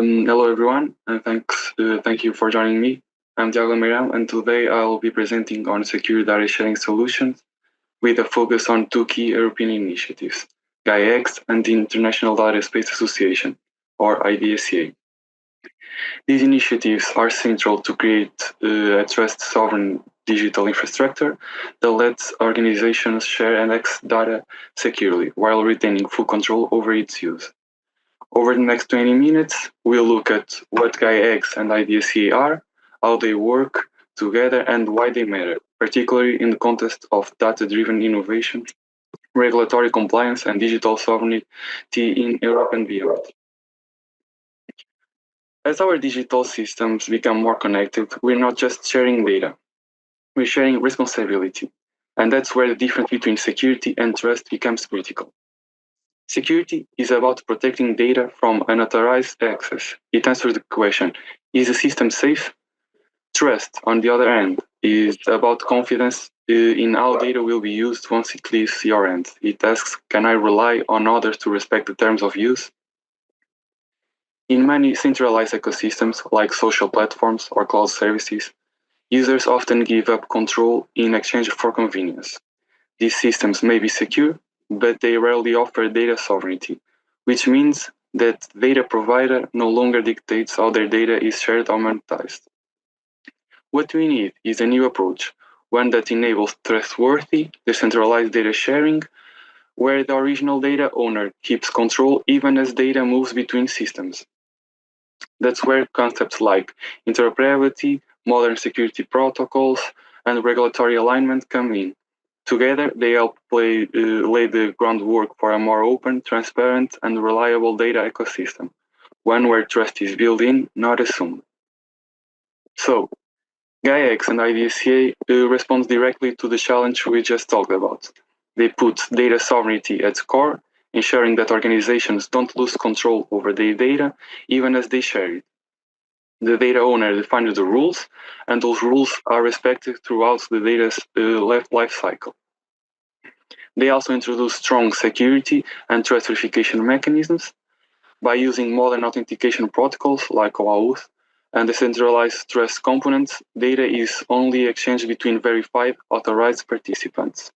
Hello everyone, and thank you for joining me. I'm Thiago Meiram, and today I will be presenting on secure data sharing solutions with a focus on two key European initiatives, Gaia-X and the International Data Space Association, or IDSA. These initiatives are central to create a trust sovereign digital infrastructure that lets organizations share and access data securely while retaining full control over its use. Over the next 20 minutes, we'll look at what Gaia-X and IDSA are, how they work together, and why they matter, particularly in the context of data-driven innovation, regulatory compliance, and digital sovereignty in Europe and beyond. As our digital systems become more connected, we're not just sharing data, we're sharing responsibility. And that's where the difference between security and trust becomes critical. Security is about protecting data from unauthorized access. It answers the question, is the system safe? Trust, on the other hand, is about confidence in how data will be used once it leaves your hands. It asks, can I rely on others to respect the terms of use? In many centralized ecosystems, like social platforms or cloud services, users often give up control in exchange for convenience. These systems may be secure, but they rarely offer data sovereignty, which means that the data provider no longer dictates how their data is shared or monetized. What we need is a new approach, one that enables trustworthy, decentralized data sharing, where the original data owner keeps control even as data moves between systems. That's where concepts like interoperability, modern security protocols, and regulatory alignment come in. Together, they help lay the groundwork for a more open, transparent, and reliable data ecosystem, one where trust is built in, not assumed. So, Gaia-X and IDSA responds directly to the challenge we just talked about. They put data sovereignty at core, ensuring that organizations don't lose control over their data, even as they share it. The data owner defines the rules, and those rules are respected throughout the data's life cycle. They also introduce strong security and trust verification mechanisms by using modern authentication protocols like OAuth and decentralized trust components. Data is only exchanged between verified, authorized participants.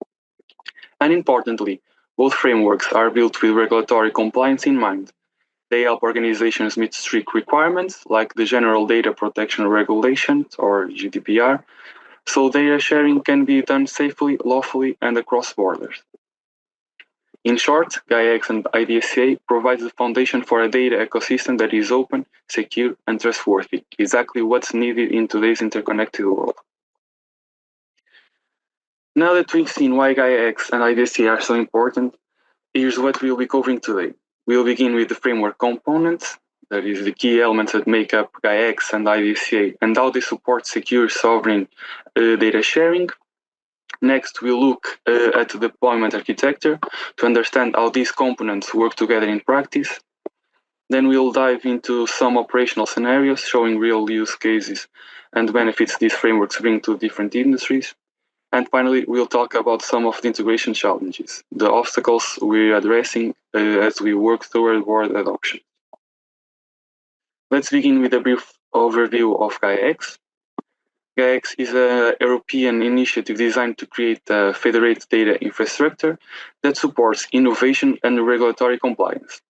And importantly, both frameworks are built with regulatory compliance in mind. They help organizations meet strict requirements like the General Data Protection Regulation, or GDPR, so data sharing can be done safely, lawfully, and across borders. In short, Gaia-X and IDSA provides the foundation for a data ecosystem that is open, secure, and trustworthy, exactly what's needed in today's interconnected world. Now that we've seen why Gaia-X and IDSA are so important, here's what we'll be covering today. We'll begin with the framework components, that is the key elements that make up Gaia-X and IDSA and how they support secure sovereign data sharing. Next, we'll look at the deployment architecture to understand how these components work together in practice. Then we'll dive into some operational scenarios showing real use cases and benefits these frameworks bring to different industries. And finally, we'll talk about some of the integration challenges, the obstacles we're addressing as we work toward broad adoption. Let's begin with a brief overview of Gaia-X. Gaia-X is a European initiative designed to create a federated data infrastructure that supports innovation and regulatory compliance.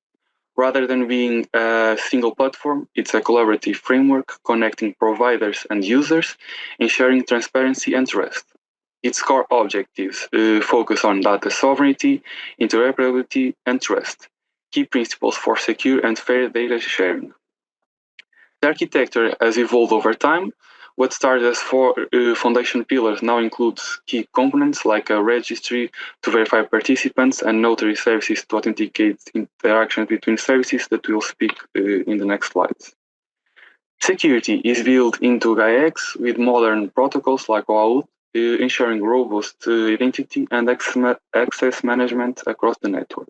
Rather than being a single platform, it's a collaborative framework connecting providers and users, ensuring transparency and trust. Its core objectives focus on data sovereignty, interoperability, and trust, key principles for secure and fair data sharing. The architecture has evolved over time. What started as four foundation pillars now includes key components like a registry to verify participants and notary services to authenticate interactions between services that we'll speak in the next slides. Security is built into Gaia-X with modern protocols like OAuth, ensuring robust identity and access management across the network.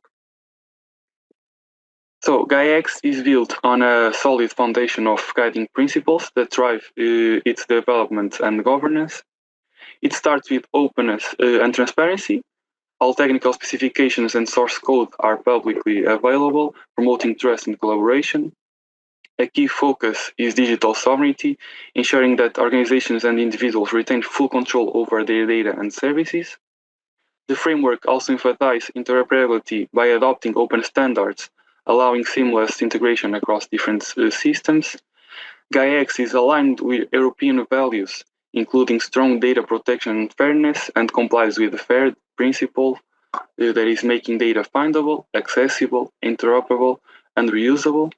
So Gaia-X is built on a solid foundation of guiding principles that drive its development and governance. It starts with openness and transparency. All technical specifications and source code are publicly available, promoting trust and collaboration. A key focus is digital sovereignty, ensuring that organizations and individuals retain full control over their data and services. The framework also emphasizes interoperability by adopting open standards, allowing seamless integration across different systems. Gaia-X is aligned with European values, including strong data protection and fairness, and complies with the FAIR principle that is making data findable, accessible, interoperable, and reusable.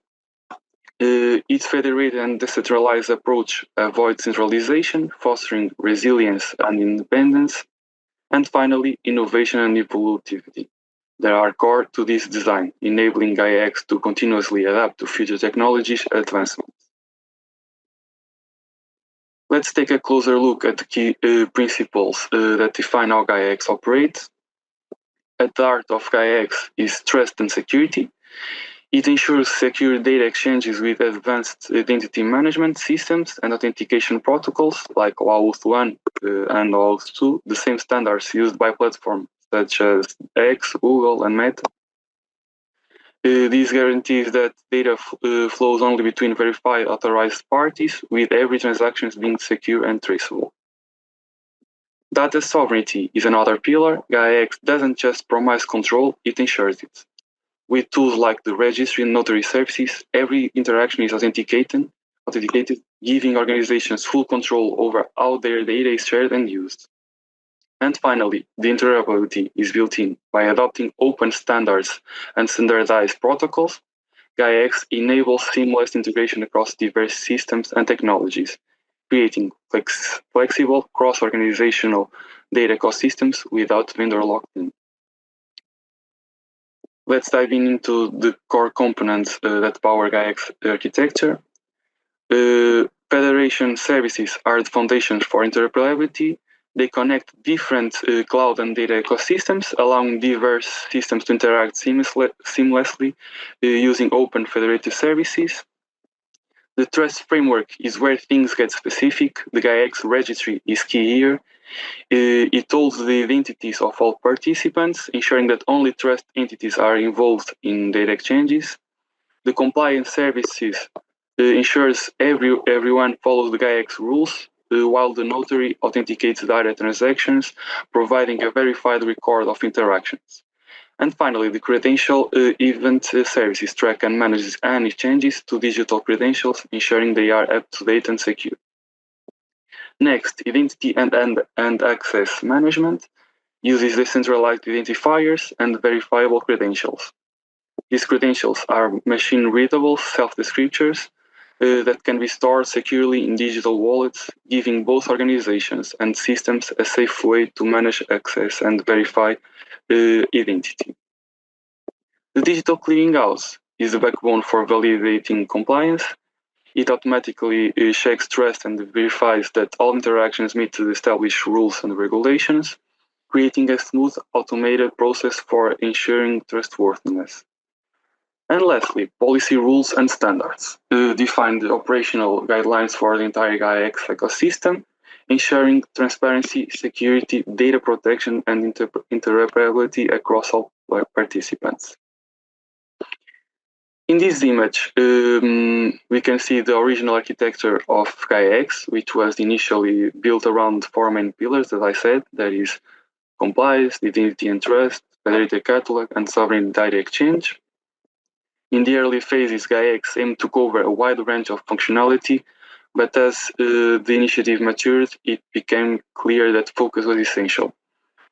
Its federated and decentralized approach avoids centralization, fostering resilience and independence. And finally, innovation and evolutivity that are core to this design, enabling Gaia-X to continuously adapt to future technologies advancements. Let's take a closer look at the key principles that define how Gaia-X operates. At the heart of Gaia-X is trust and security. It ensures secure data exchanges with advanced identity management systems and authentication protocols like OAuth 1 and OAuth 2, the same standards used by platforms such as X, Google, and Meta. This guarantees that data flows only between verified authorized parties, with every transaction being secure and traceable. Data sovereignty is another pillar. Gaia-X doesn't just promise control, it ensures it. With tools like the registry and notary services, every interaction is authenticated, giving organizations full control over how their data is shared and used. And finally, the interoperability is built in. By adopting open standards and standardized protocols, Gaia-X enables seamless integration across diverse systems and technologies, creating flexible cross-organizational data ecosystems without vendor lock-in. Let's dive into the core components that power Gaia-X architecture. Federation services are the foundations for interoperability. They connect different cloud and data ecosystems, allowing diverse systems to interact seamlessly using open federated services. The trust framework is where things get specific. The Gaia-X registry is key here. It holds the identities of all participants, ensuring that only trust entities are involved in data exchanges. The compliance services ensures everyone follows the Gaia-X rules, while the notary authenticates data transactions, providing a verified record of interactions. And finally, the credential event services track and manage any changes to digital credentials, ensuring they are up to date and secure. Next, identity and access management uses decentralized identifiers and verifiable credentials. These credentials are machine-readable self-descriptors that can be stored securely in digital wallets, giving both organizations and systems a safe way to manage access and verify identity. The digital clearinghouse is the backbone for validating compliance. It automatically checks trust and verifies that all interactions meet the established rules and regulations, creating a smooth, automated process for ensuring trustworthiness. And lastly, policy rules and standards define the operational guidelines for the entire Gaia-X ecosystem, ensuring transparency, security, data protection, and interoperability across all participants. In this image, we can see the original architecture of Gaia-X, which was initially built around four main pillars, as I said, that is compliance, identity and trust, federated catalog, and sovereign data exchange. In the early phases, Gaia-X aimed to cover a wide range of functionality, but as the initiative matured, it became clear that focus was essential.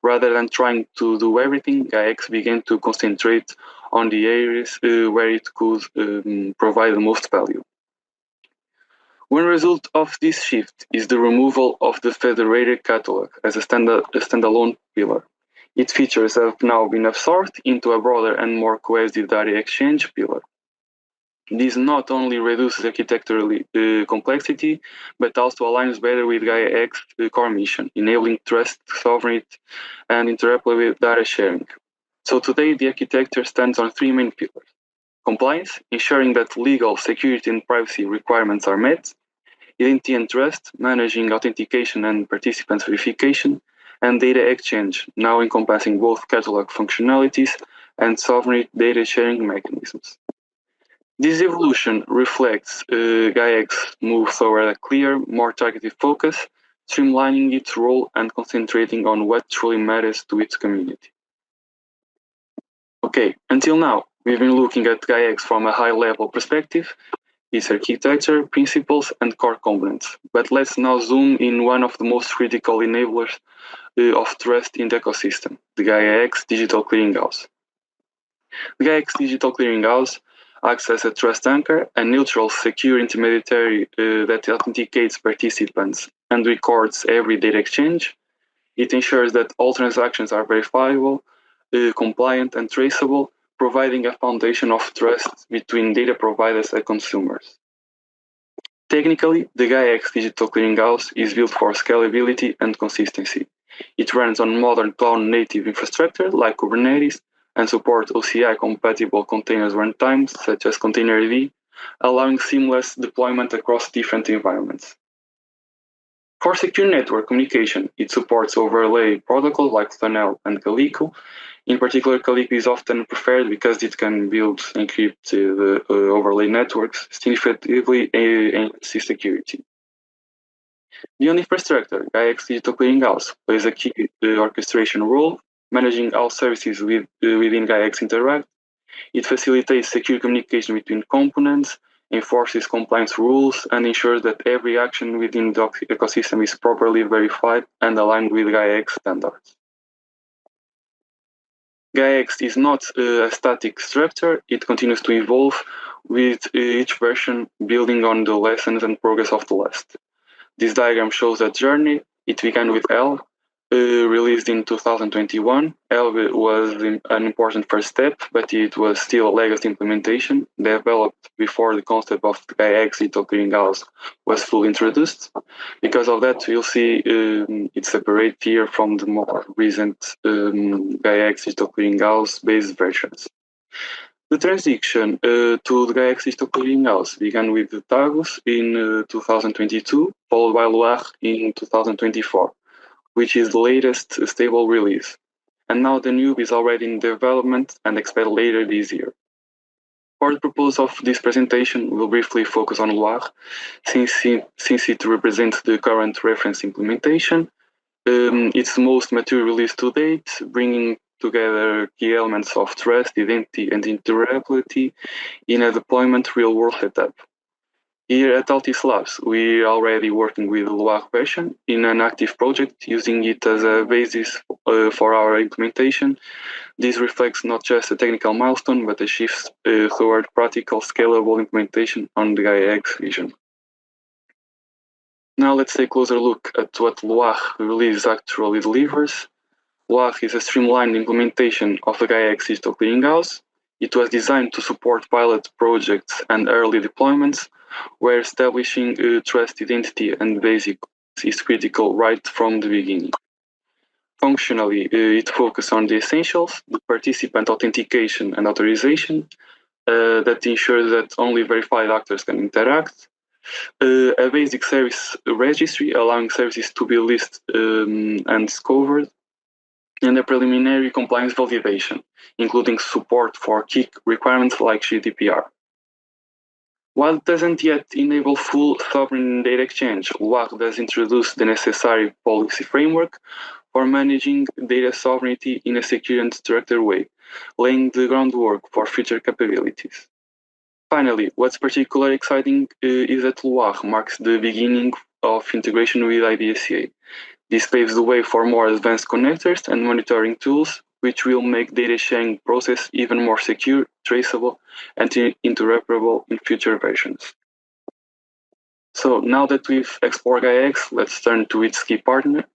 Rather than trying to do everything, Gaia-X began to concentrate on the areas where it could provide the most value. One result of this shift is the removal of the federated catalog as a standalone pillar. Its features have now been absorbed into a broader and more cohesive data exchange pillar. This not only reduces architectural complexity, but also aligns better with Gaia-X's core mission, enabling trust, sovereignty, and interoperable data sharing. So today, the architecture stands on three main pillars. Compliance, ensuring that legal, security, and privacy requirements are met. Identity and trust, managing authentication and participants verification. And data exchange, now encompassing both catalog functionalities and sovereign data sharing mechanisms. This evolution reflects Gaia-X move toward a clear, more targeted focus, streamlining its role and concentrating on what truly matters to its community. Okay, until now, we've been looking at Gaia-X from a high-level perspective, its architecture, principles, and core components. But let's now zoom in one of the most critical enablers of trust in the ecosystem, the Gaia-X Digital Clearinghouse. The Gaia-X Digital Clearinghouse acts as a trust anchor, a neutral, secure intermediary that authenticates participants and records every data exchange. It ensures that all transactions are verifiable, compliant, and traceable, providing a foundation of trust between data providers and consumers. Technically, the Gaia-X Digital Clearinghouse is built for scalability and consistency. It runs on modern cloud-native infrastructure like Kubernetes and supports OCI-compatible containers runtimes such as Containerd, allowing seamless deployment across different environments. For secure network communication, it supports overlay protocols like Thunel and Calico. In particular, Calico is often preferred because it can build encrypted overlay networks, significantly enhancing security. Beyond infrastructure, Gaia-X Digital Clearinghouse plays a key orchestration role, managing all services within Gaia-X Interact. It facilitates secure communication between components, enforces compliance rules, and ensures that every action within the ecosystem is properly verified and aligned with Gaia-X standards. Gaia-X is not a static structure, it continues to evolve with each version building on the lessons and progress of the last. This diagram shows a journey. It began with ALB, released in 2021. ALB was an important first step, but it was still a legacy implementation developed before the concept of the Gaia-X Digital Clearinghouse was fully introduced. Because of that, you'll see it separated here from the more recent Gaia-X Digital Clearinghouse based versions. The transition to the Gaia-X Digital Clearinghouse began with the Tagus in 2022, followed by Loire in 2024, which is the latest stable release. And now the Nube is already in development and expected later this year. For the purpose of this presentation, we'll briefly focus on Loire, since it represents the current reference implementation. It's the most mature release to date, bringing together key elements of trust, identity, and interoperability in a deployment real-world setup. Here at Altice Labs, we are already working with the Loire version in an active project, using it as a basis for our implementation. This reflects not just a technical milestone, but a shift toward practical, scalable implementation on the Gaia-X vision. Now let's take a closer look at what Loire release actually delivers. Loire is a streamlined implementation of the Gaia-X Digital Clearinghouse. It was designed to support pilot projects and early deployments, where establishing trust, identity, and basic is critical right from the beginning. Functionally, it focuses on the essentials, the participant authentication and authorization, that ensures that only verified actors can interact, a basic service registry allowing services to be listed and discovered, and a preliminary compliance validation, including support for key requirements like GDPR. While it doesn't yet enable full sovereign data exchange, Loire does introduce the necessary policy framework for managing data sovereignty in a secure and structured way, laying the groundwork for future capabilities. Finally, what's particularly exciting is that Loire marks the beginning of integration with IDSA. This paves the way for more advanced connectors and monitoring tools, which will make data sharing process even more secure, traceable, and interoperable in future versions. So now that we've explored Gaia-X, let's turn to its key partner,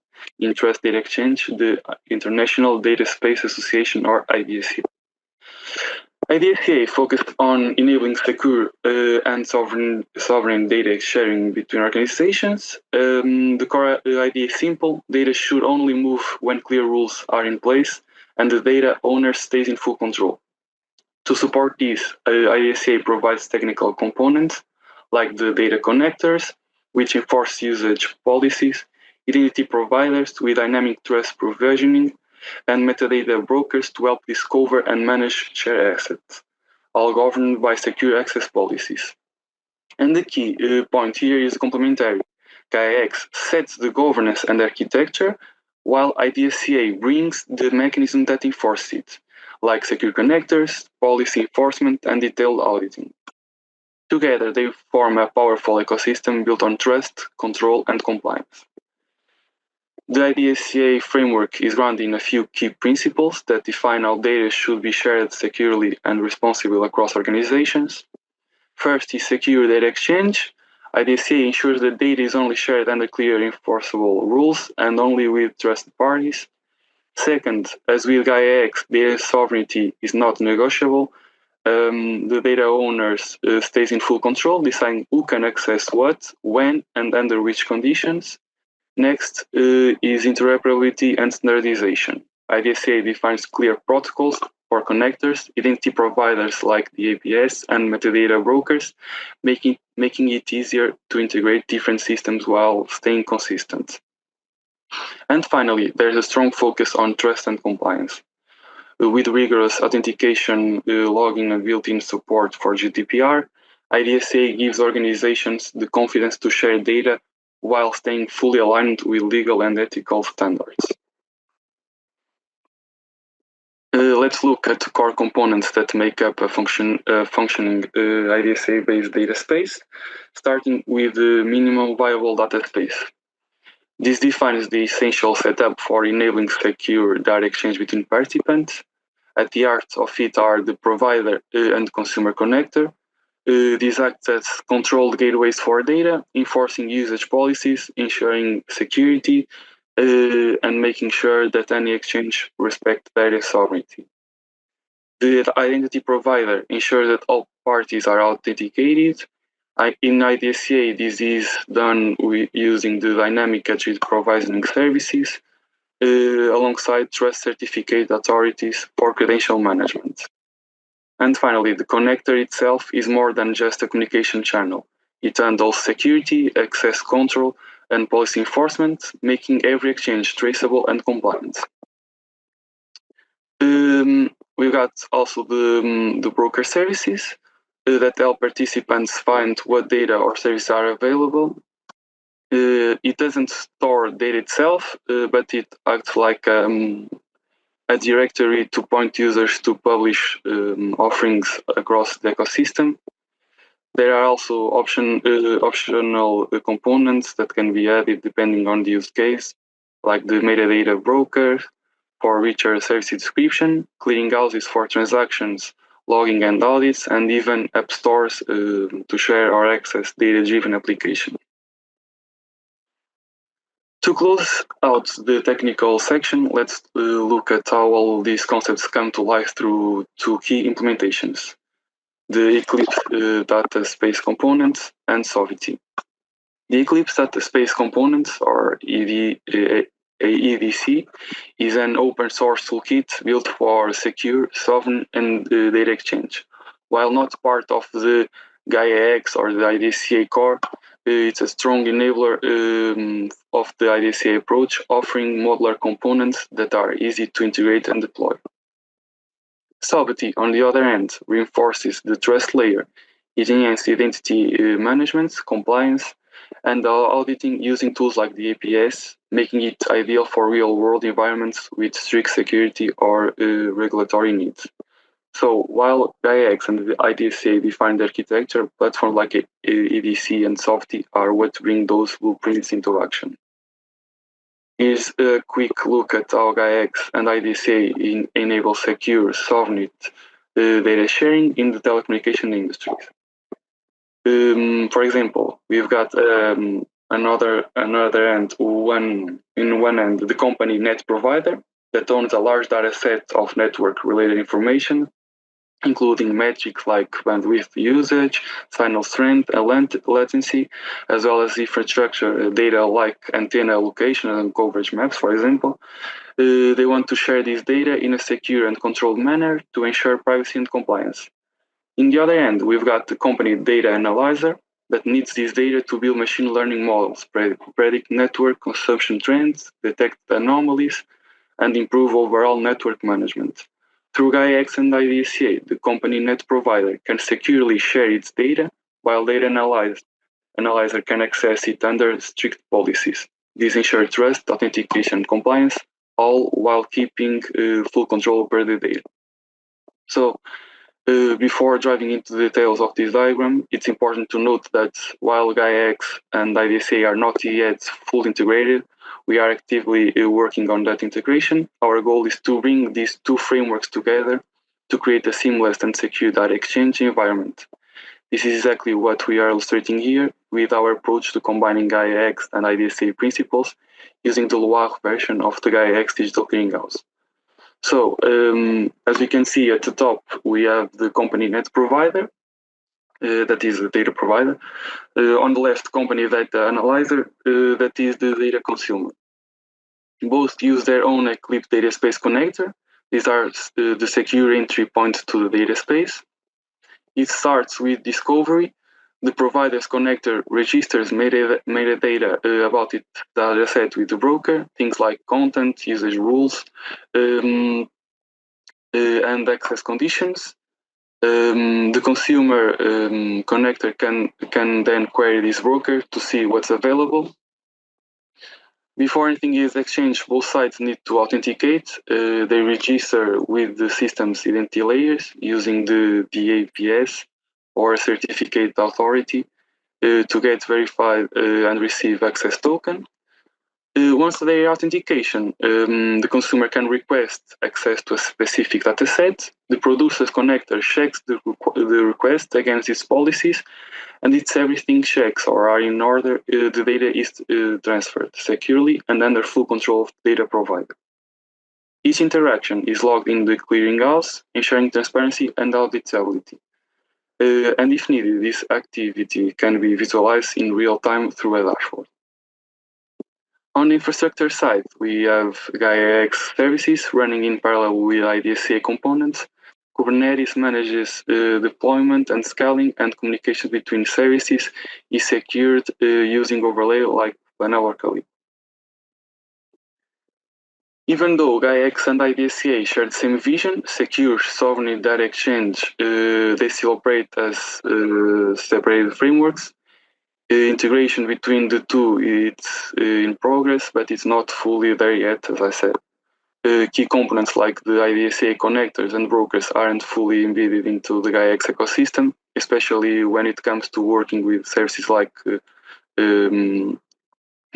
Trust Data Exchange, the International Data Space Association, or IDSA. IDSA focused on enabling secure and sovereign data sharing between organizations. The core idea is simple. Data should only move when clear rules are in place and the data owner stays in full control. To support this, IDSA provides technical components like the data connectors, which enforce usage policies, identity providers with dynamic trust provisioning, and metadata brokers to help discover and manage shared assets. all governed by secure access policies. And the key point here is complementary. Gaia-X sets the governance and architecture, while IDSA brings the mechanism that enforces it, like secure connectors, policy enforcement, and detailed auditing. Together, they form a powerful ecosystem built on trust, control, and compliance. The IDSA framework is grounded in a few key principles that define how data should be shared securely and responsibly across organizations. First is secure data exchange. IDSA ensures that data is only shared under clear enforceable rules and only with trusted parties. Second, as with Gaia-X, data sovereignty is not negotiable. The data owners stays in full control, deciding who can access what, when, and under which conditions. Next is interoperability and standardization. IDSA defines clear protocols for connectors, identity providers like the APS, and metadata brokers, making it easier to integrate different systems while staying consistent. And finally, there's a strong focus on trust and compliance. With rigorous authentication, logging, and built-in support for GDPR, IDSA gives organizations the confidence to share data while staying fully aligned with legal and ethical standards. Let's look at the core components that make up a functioning IDSA-based data space, starting with the minimum viable data space. This defines the essential setup for enabling secure data exchange between participants. At the heart of it are the provider and consumer connector. These act as controlled gateways for data, enforcing usage policies, ensuring security, and making sure that any exchange respects data sovereignty. The identity provider ensures that all parties are authenticated. In IDSA, this is done using the dynamic attribute provisioning services, alongside trust certificate authorities for credential management. And finally, the connector itself is more than just a communication channel. It handles security, access control, and policy enforcement, making every exchange traceable and compliant. We've got also the broker services that help participants find what data or services are available. It doesn't store data itself, but it acts like a directory to point users to publish offerings across the ecosystem. There are also optional components that can be added depending on the use case, like the metadata broker for richer service description, clearinghouses for transactions, logging and audits, and even app stores to share or access data-driven applications. To close out the technical section, let's look at how all these concepts come to life through two key implementations: the Eclipse Data Space Component and Sovereignty. The Eclipse Data Space Component, or EDC, is an open source toolkit built for secure, sovereign, and data exchange. While not part of the Gaia-X or the IDSA core, it's a strong enabler of the IDSA approach, offering modular components that are easy to integrate and deploy. Sovereignty, on the other hand, reinforces the trust layer. It enhances identity management, compliance, and auditing using tools like the APS, making it ideal for real-world environments with strict security or regulatory needs. So while Gaia-X and the IDSA define the architecture, platforms like EDC and Sovereignty are what bring those blueprints into action. Here's a quick look at how Gaia-X and IDSA enable secure, sovereign data sharing in the telecommunication industries. For example, we've got another end, in one end, the company net provider that owns a large data set of network-related information, including metrics like bandwidth usage, signal strength, and latency, as well as infrastructure data like antenna location and coverage maps, for example. They want to share this data in a secure and controlled manner to ensure privacy and compliance. In the other hand, we've got the company data analyzer that needs this data to build machine learning models, predict network consumption trends, detect anomalies, and improve overall network management. Through Gaia-X and IDSA, the company net provider can securely share its data, while data analyzer can access it under strict policies. This ensures trust, authentication, and compliance, all while keeping full control over the data. So, before diving into the details of this diagram, it's important to note that while Gaia-X and IDSA are not yet fully integrated, we are actively working on that integration. Our goal is to bring these two frameworks together to create a seamless and secure data exchange environment. This is exactly what we are illustrating here with our approach to combining Gaia-X and IDSA principles using the Loire version of the Gaia-X digital clearinghouse. So, as we can see at the top, we have the company net provider, that is the data provider. On the left, company data analyzer, that is the data consumer. Both use their own Eclipse data space connector. These are the secure entry points to the data space. It starts with discovery. The provider's connector registers metadata about its data set with the broker, things like content, usage rules, and access conditions. The consumer connector can then query this broker to see what's available. Before anything is exchanged, both sides need to authenticate. They register with the system's identity layers using the DAPS or certificate authority to get verified and receive access token. Once the authentication, the consumer can request access to a specific dataset. The producer's connector checks the request against its policies, and if everything checks or are in order, the data is transferred securely and under full control of the data provider. Each interaction is logged in the clearinghouse, ensuring transparency and auditability. And if needed, this activity can be visualized in real time through a dashboard. On the infrastructure side, we have Gaia-X services running in parallel with IDSA components. Kubernetes manages deployment and scaling, and communication between services is secured using overlay like Banal or Kali. Even though Gaia-X and IDSA share the same vision, secure, sovereign data exchange, they still operate as separated frameworks. Integration between the two is in progress, but it's not fully there yet, as I said. Key components like the IDSA connectors and brokers aren't fully embedded into the Gaia-X ecosystem, especially when it comes to working with services like the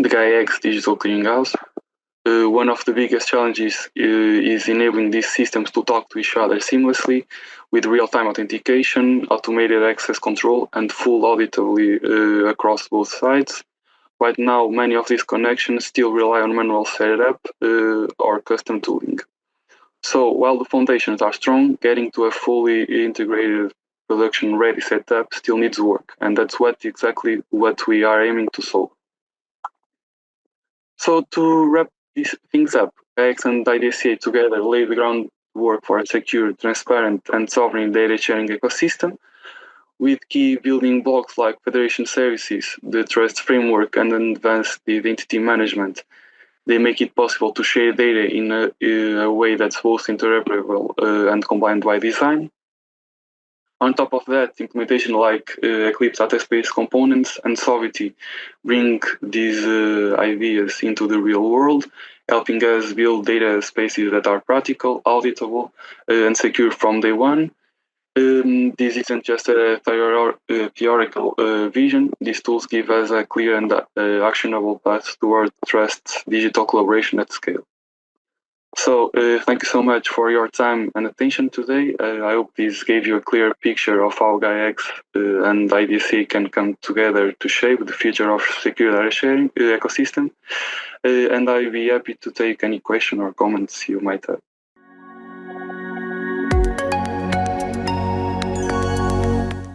Gaia-X digital clearinghouse. One of the biggest challenges is enabling these systems to talk to each other seamlessly with real-time authentication, automated access control, and full auditability across both sides. Right now, many of these connections still rely on manual setup or custom tooling. So while the foundations are strong, getting to a fully integrated production-ready setup still needs work, and that's exactly what we are aiming to solve. So to wrap these things up, Gaia-X and IDSA together lay the groundwork for a secure, transparent, and sovereign data sharing ecosystem, with key building blocks like federation services, the trust framework, and advanced identity management. They make it possible to share data in a way that's both interoperable and compliant by design. On top of that, implementation like Eclipse data space components and Solidity bring these ideas into the real world, helping us build data spaces that are practical, auditable, and secure from day one. This isn't just a theoretical vision. These tools give us a clear and actionable path toward trust digital collaboration at scale. So thank you so much for your time and attention today. I hope this gave you a clear picture of how Gaia-X and IDSA can come together to shape the future of secure data sharing ecosystem. And I'll be happy to take any question or comments you might have.